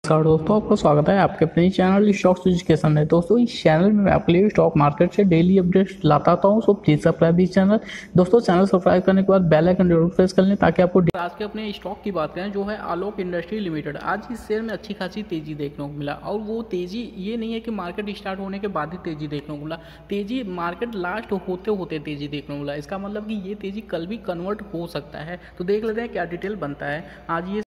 नमस्कार दोस्तों, आपका स्वागत है आपके अपने चैनल स्टॉक्स एजुकेशन है। दोस्तों इस चैनल में मैं आपके लिए स्टॉक मार्केट से डेली अपडेट्स लाता हूं, सो प्लीज सब्सक्राइब इस चैनल। दोस्तों चैनल सब्सक्राइब करने के बाद बेल आइकन जरूर प्रेस कर लें ताकि आपको आज के अपने स्टॉक की बात करें जो है आलोक इंडस्ट्री लिमिटेड। आज इस शेयर में अच्छी खासी तेजी देखने को मिला और वो तेजी ये नहीं है कि मार्केट स्टार्ट होने के बाद ही तेजी देखने को मिला, तेजी मार्केट लास्ट होते होते तेजी देखने को मिला। इसका मतलब कि ये तेजी कल भी कन्वर्ट हो सकता है। तो देख लेते हैं क्या डिटेल बनता है।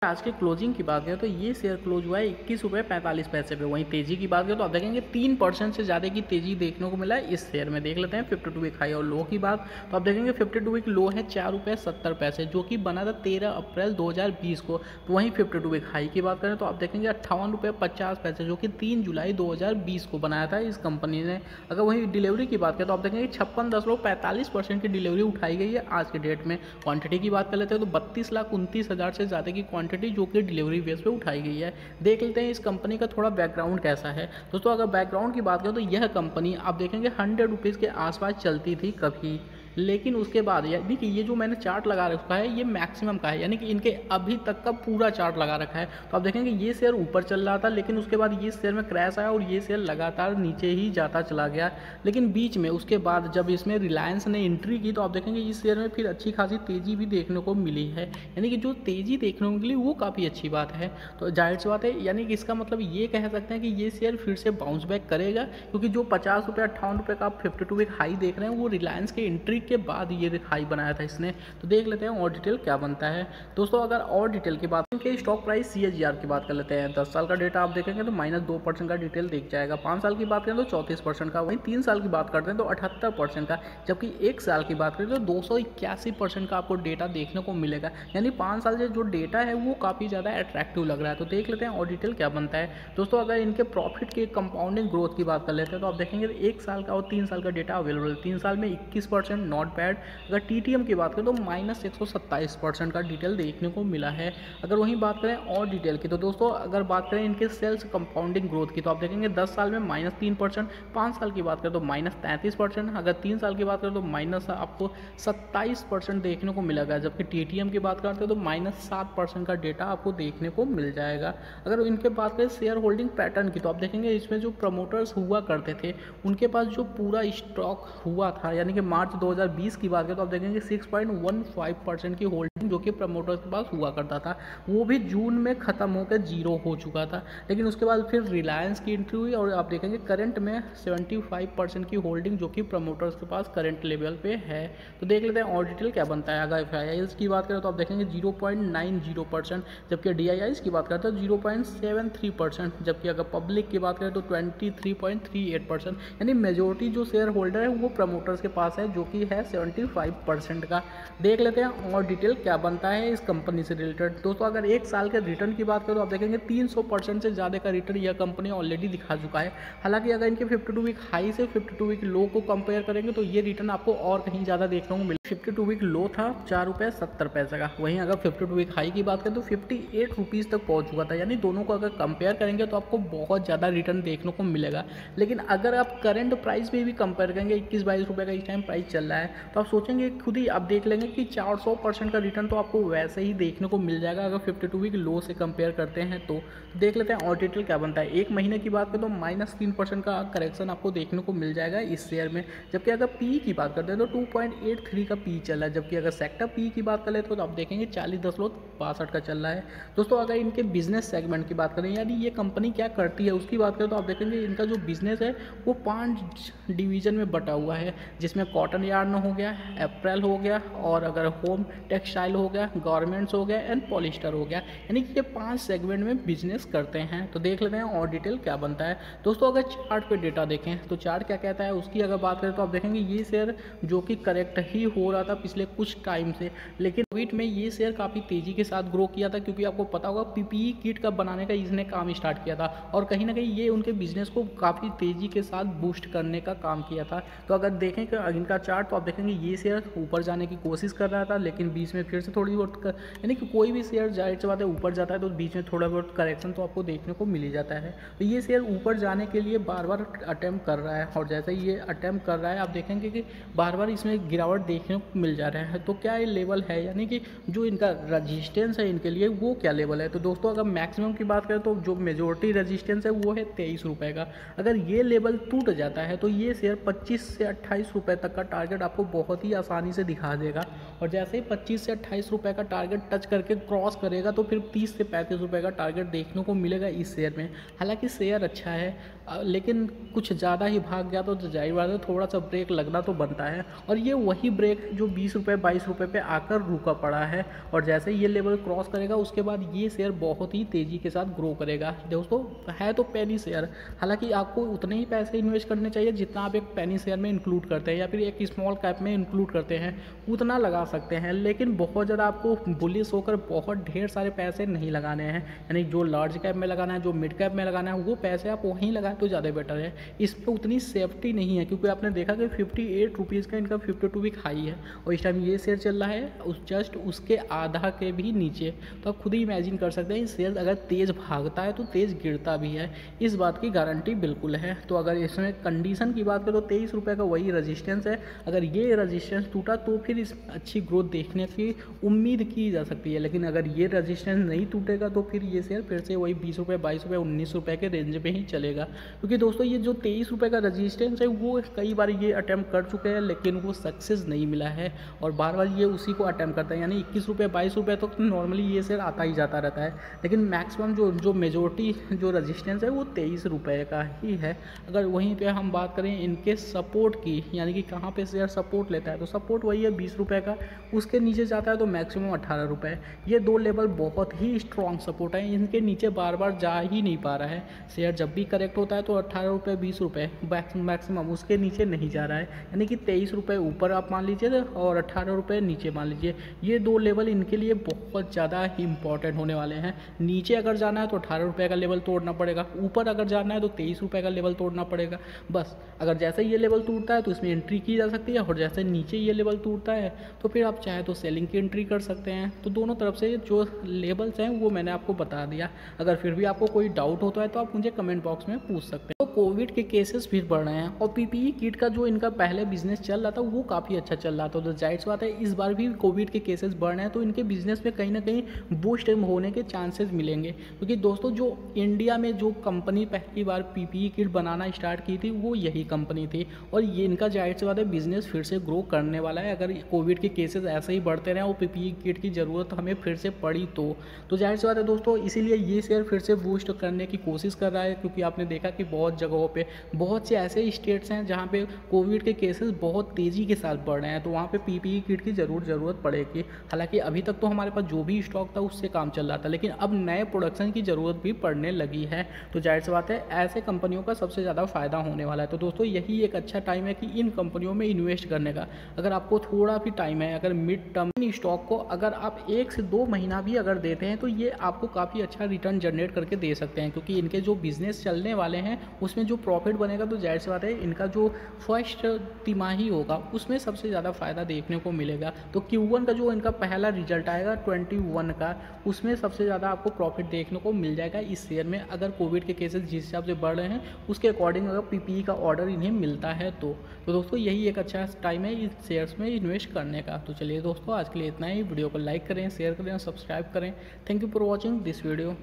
आज के क्लोजिंग की बात करें तो ये शेयर क्लोज हुआ है 21.45 रुपये पे। वहीं तेजी की बात करें तो आप देखेंगे 3% से ज़्यादा की तेजी देखने को मिला है इस शेयर में। देख लेते हैं 52 वीक हाई और लो की बात, तो आप देखेंगे 52 वीक लो है 4.70 रुपये जो कि बना था 13 अप्रैल 2020 को। तो वहीं 52 वीक हाई की बात करें तो आप देखेंगे 58.50 जो कि 3 जुलाई 2020 को बनाया था इस कंपनी ने। अगर वहीं डिलीवरी की बात करें तो आप देखेंगे 56.45% की डिलीवरी उठाई गई है आज के डेट में। क्वांटिटी की बात कर लेते हैं तो 32,29,000 से ज़्यादा की क्वांटिटी जो कि डिलीवरी बेस पे उठाई गई है। देख लेते हैं इस कंपनी का थोड़ा बैकग्राउंड कैसा है। दोस्तों अगर बैकग्राउंड की बात करें तो यह कंपनी आप देखेंगे 100 रुपीज़ के आसपास चलती थी कभी, लेकिन उसके बाद यानी कि ये जो मैंने चार्ट लगा रखा है ये मैक्सिमम का है, यानी कि इनके अभी तक का पूरा चार्ट लगा रखा है। तो आप देखेंगे ये शेयर ऊपर चल रहा था, लेकिन उसके बाद ये शेयर में क्रैश आया और ये शेयर लगातार नीचे ही जाता चला गया। लेकिन बीच में उसके बाद जब इसमें रिलायंस ने एंट्री की तो आप देखेंगे इस शेयर में फिर अच्छी खासी तेज़ी भी देखने को मिली है, यानी कि जो तेज़ी देखने को मिली वो काफ़ी अच्छी बात है। तो जाहिर सी बात है, यानी कि इसका मतलब ये कह सकते हैं कि ये शेयर फिर से बाउंस बैक करेगा, क्योंकि जो 50 रुपये 58 रुपये का आप 52 वीक हाई देख रहे हैं वो रिलायंस के एंट्री के बाद ये हाई बनाया था इसने। तो देख लेते हैं और डिटेल क्या बनता है। दोस्तों अगर और डिटेल की बात करें स्टॉक प्राइस CAGR की बात कर लेते हैं। 10 साल का डेटा आप देखेंगे तो -2% का डिटेल दिख जाएगा। 5 साल की बात करें तो 34% का, वहीं 3 साल की बात करते हैं तो 78% का, जबकि 1 साल की बात करें तो 281% का आपको डेटा देखने को मिलेगा। यानी 5 साल से जो डेटा है वो काफ़ी ज़्यादा अट्रैक्टिव लग रहा है। तो देख लेते हैं और डिटेल क्या बनता है। दोस्तों अगर इनके प्रॉफिट के कंपाउंडिंग ग्रोथ की बात कर लेते हैं तो आप देखेंगे 1 साल का और 3 साल का डेटा अवेलेबल है। 3 साल में 21%, नॉट बैड। अगर TTM की बात करें तो -127% का डिटेल देखने को मिला है। अगर वहीं बात करें और डिटेल की तो दोस्तों अगर बात करें इनके सेल्स कंपाउंडिंग ग्रोथ की तो आप देखेंगे 10 साल में -3%, 5 साल की बात करें तो -33%, अगर 3 साल की बात करें तो आपको 27% देखने को मिलेगा, जबकि TTM की बात करते हैं तो -7% का डेटा आपको देखने को मिल जाएगा। अगर इनके बात करें शेयर होल्डिंग पैटर्न की तो आप देखेंगे इसमें जो प्रमोटर्स हुआ करते थे उनके पास जो पूरा स्टॉक हुआ था, यानी कि मार्च 2020 की बात करें तो आप देखेंगे 6.15% की होल्डिंग जो कि प्रमोटर्स के पास हुआ करता था वो भी जून में ख़त्म होकर 0 हो चुका था। लेकिन उसके बाद फिर रिलायंस की एंट्री हुई और आप देखेंगे करंट में 75% की होल्डिंग जो कि प्रमोटर्स के पास करंट लेवल पे है। तो देख लेते हैं और डिटेल क्या बनता है। अगर FIIs की बात करें तो आप देखेंगे 0.90%, जबकि DIIs की बात करते हैं 0.73%, जबकि अगर पब्लिक की बात करें तो 23.38%, यानी मेजोरिटी जो शेयर होल्डर है वो प्रमोटर्स के पास है जो कि है 75% का। देख लेते हैं और डिटेल क्या बनता है इस कंपनी से रिलेटेड। दोस्तों अगर 1 साल के रिटर्न की बात करें तो आप देखेंगे 300% से ज़्यादा का रिटर्न यह कंपनी ऑलरेडी दिखा चुका है। हालांकि अगर इनके 52 वीक हाई से 52 वीक लो को कंपेयर करेंगे तो ये रिटर्न आपको और कहीं ज़्यादा देखने को मिले। 52 वीक लो था 4.70 रुपये का, वहीं अगर 52 वीक हाई की बात करें तो 58 रुपीज़ तक पहुँच चुका था। यानी दोनों को अगर कंपेयर करेंगे तो आपको बहुत ज़्यादा रिटर्न देखने को मिलेगा। लेकिन अगर आप करंट प्राइस में भी कंपेयर करेंगे 21-22 रुपये का इस टाइम प्राइस चल रहा है तो आप सोचेंगे खुद ही आप देख लेंगे कि 400% का रिटर्न तो आपको वैसे ही देखने को मिल जाएगा अगर 52 वीक लो से कंपेयर करते हैं तो। देख लेते हैं और डिटेल क्या बनता है। 1 महीने की बात करें तो -3% का करेक्शन आपको देखने को मिल जाएगा इस शेयर में, जबकि अगर PE की बात करते हैं तो 2.83 का PE चल रहा है, जबकि अगर सेक्टर PE की बात कर लेते हो तो आप देखेंगे 40.62 का चल रहा है। दोस्तों अगर इनके बिजनेस सेगमेंट की बात करें यानी ये कंपनी क्या करती है उसकी बात करें तो आप देखेंगे इनका जो बिजनेस है वो 5 डिवीजन में बटा हुआ है, जिसमें कॉटन यार्न हो गया, अप्रैल हो गया, और अगर होम टेक्सटाइल हो गया, गारमेंट्स हो गया एंड पॉलिस्टर हो गया, यानी कि ये 5 सेगमेंट में बिजनेस करते हैं। तो देख लेते हैं और डिटेल क्या बनता है। दोस्तों अगर चार्ट पे डेटा देखें तो चार्ट क्या कहता है उसकी अगर बात करें तो आप देखेंगे ये शेयर जो कि करेक्ट ही हो रहा था पिछले कुछ टाइम से, लेकिन कोविड में ये शेयर काफ़ी तेज़ी के साथ ग्रो किया था, क्योंकि आपको पता होगा PPE किट का बनाने का इसने काम स्टार्ट किया था और कहीं ना कहीं ये उनके बिजनेस को काफ़ी तेज़ी के साथ बूस्ट करने का काम किया था। तो अगर देखें कि इनका चार्ट तो आप देखेंगे ये शेयर ऊपर जाने की कोशिश कर रहा था, लेकिन बीच में फिर से थोड़ी बहुत यानी कि कोई भी शेयर जाहिर सी बात है ऊपर जाता है तो बीच में थोड़ा बहुत करेक्शन तो आपको देखने को मिल ही जाता है। तो ये शेयर ऊपर जाने के लिए बार बार अटैम्प्ट कर रहा है, और जैसे ये अटैम्प्ट कर रहा है आप देखेंगे कि बार बार इसमें गिरावट देखने को मिल जा रहा है। तो क्या ये लेवल है, यानी कि जो इनका रजिस्टेंस है इनके लिए वो क्या लेवल है। तो दोस्तों अगर मैक्सिमम की बात करें तो जो मेजोरिटी रजिस्टेंस है वो है 23 रुपये का। अगर ये लेवल टूट जाता है तो ये शेयर 25 से 28 रुपये तक का टारगेट आपको बहुत ही आसानी से दिखा देगा, और जैसे ही 25 से 28 रुपये का टारगेट टच करके क्रॉस करेगा तो फिर 30 से 35 रुपये का टारगेट देखने को मिलेगा इस शेयर में। हालांकि शेयर अच्छा है लेकिन कुछ ज़्यादा ही भाग गया तो जाहिर बात है थोड़ा सा ब्रेक लगना तो बनता है, और ये वही ब्रेक जो 20 रुपये 22 रुपये पे आकर रुका पड़ा है, और जैसे ये लेवल क्रॉस करेगा उसके बाद ये शेयर बहुत ही तेज़ी के साथ ग्रो करेगा। दोस्तों है तो पेनी शेयर, हालांकि आपको उतने ही पैसे इन्वेस्ट करने चाहिए जितना आप एक पेनी शेयर में इंक्लूड करते हैं या फिर एक स्मॉल कैप में इंक्लूड करते हैं, उतना लगा सकते हैं, लेकिन बहुत ज़्यादा आपको बुलिश होकर बहुत ढेर सारे पैसे नहीं लगाने हैं। यानी जो लार्ज कैप में लगाना है, जो मिड कैप में लगाना है, वो पैसे आप वहीं लगाएं तो ज़्यादा बेटर है। इसमें उतनी सेफ्टी नहीं है क्योंकि आपने देखा कि 58 रुपीज़ का इनका 52 वीक हाई है, और इस टाइम ये शेयर चल रहा है उस जस्ट उसके आधा के भी नीचे। तो आप खुद ही इमेजिन कर सकते हैं शेयर अगर तेज़ भागता है तो तेज़ गिरता भी है, इस बात की गारंटी बिल्कुल है। तो अगर इसमें कंडीशन की बात करें तो 23 रुपये का वही रजिस्टेंस है, अगर ये रजिस्टेंस टूटा तो फिर इस अच्छी ग्रोथ देखने की उम्मीद की जा सकती है, लेकिन अगर ये रजिस्टेंस नहीं टूटेगा तो फिर ये शेयर फिर से वही 20 रुपये 22 रुपये 19 रुपये के रेंज में ही चलेगा। क्योंकि दोस्तों ये जो 23 रुपये का रजिस्टेंस है वो कई बार ये अटैम्प्ट कर चुके हैं लेकिन वो सक्सेस नहीं मिला है, और बार बार ये उसी को अटैम्प्ट करता है। यानी 21 रुपये 22 रुपये तो नॉर्मली ये शेयर आता ही जाता रहता है, लेकिन मैक्सिमम जो मेजोरिटी जो रजिस्टेंस है वो 23 रुपये का ही है। अगर वहीं पे हम बात करें इनके सपोर्ट की, यानी कि कहाँ पे शेयर सपोर्ट लेता है, तो सपोर्ट वही है 20 रुपये का, उसके नीचे जाता है तो मैक्सिमम 18 रुपये। ये दो लेवल बहुत ही स्ट्रॉन्ग सपोर्ट है, इनके नीचे बार बार जा ही नहीं पा रहा है शेयर। जब भी करेक्ट होता है तो 18 रुपये 20 रुपये मैक्सिमम, उसके नीचे नहीं जा रहा है। यानी कि 23 रुपये ऊपर आप मान लीजिए और 18 रुपये नीचे मान लीजिए, ये दो लेवल इनके लिए बहुत ज़्यादा इंपॉर्टेंट होने वाले हैं। नीचे अगर जाना है तो 18 रुपये का लेवल तोड़ना पड़ेगा, ऊपर अगर जाना है तो 23 रुपये का लेवल तोड़ना पड़ेगा। बस अगर जैसे ये लेवल टूटता है तो इसमें एंट्री की जा सकती है, और जैसे नीचे ये लेवल टूटता है तो फिर आप चाहे तो सेलिंग की एंट्री कर सकते हैं। तो दोनों तरफ से जो लेवल्स हैं वो मैंने आपको बता दिया। अगर फिर भी आपको कोई डाउट होता है तो आप मुझे कमेंट बॉक्स में पूछ सकते हैं। तो कोविड के केसेस फिर बढ़ रहे हैं, और पीपीई किट का जो इनका पहले बिजनेस चल रहा था वो काफ़ी अच्छा चल रहा था, तो जाहिर सी बात है इस बार भी कोविड के केसेस बढ़ रहे हैं तो इनके बिजनेस में कहीं ना कहीं बूस्ट होने के चांसेस मिलेंगे। क्योंकि दोस्तों जो इंडिया में जो कंपनी पहली बार पीपीई किट बनाना स्टार्ट की थी वो यही कंपनी थी, और ये इनका जाहिर सी बात है बिजनेस फिर से ग्रो करने वाला है। अगर कोविड के केसेस ऐसे ही बढ़ते रहे और पीपीई किट की ज़रूरत हमें फिर से पड़ी तो जाहिर सी बात है दोस्तों इसीलिए ये शेयर फिर से बूस्ट करने की कोशिश कर रहा है। क्योंकि आपने देखा कि बहुत जगहों पे बहुत से ऐसे स्टेट्स हैं जहाँ पे कोविड के केसेस बहुत तेज़ी के साथ बढ़ रहे हैं, तो वहाँ पे पीपीई किट की ज़रूरत पड़ेगी। हालांकि अभी तक तो हमारे पास जो भी स्टॉक था उससे काम चल रहा था, लेकिन अब नए प्रोडक्शन की ज़रूरत भी पड़ने लगी है, तो जाहिर सी बात है ऐसे कंपनियों का सबसे ज़्यादा फ़ायदा होने वाला है। तो दोस्तों यही एक अच्छा टाइम है कि इन कंपनियों में इन्वेस्ट करने का। अगर आपको थोड़ा भी टाइम है, अगर मिड टर्म स्टॉक को अगर आप 1 से 2 महीना भी अगर देते हैं तो ये आपको काफ़ी अच्छा रिटर्न जनरेट करके दे सकते हैं, क्योंकि इनके जो बिजनेस चलने वाले हैं उसमें जो प्रॉफिट बनेगा तो जाहिर सी बात है इनका जो फर्स्ट तिमाही होगा उसमें सबसे ज़्यादा फ़ायदा देखने को मिलेगा। तो Q1 का जो इनका पहला रिजल्ट आएगा 21 का, उसमें सबसे ज़्यादा आपको प्रॉफिट देखने को मिल जाएगा इस शेयर में। अगर कोविड के केसेस जिस हिसाब से बढ़ रहे हैं उसके अकॉर्डिंग अगर पीपीई का ऑर्डर इन्हें मिलता है तो दोस्तों यही एक अच्छा टाइम है इस शेयर्स में इन्वेस्ट करने का। तो चलिए दोस्तों आज के लिए इतना ही। वीडियो को लाइक करें, शेयर करें और सब्सक्राइब करें। Thank you for watching this video.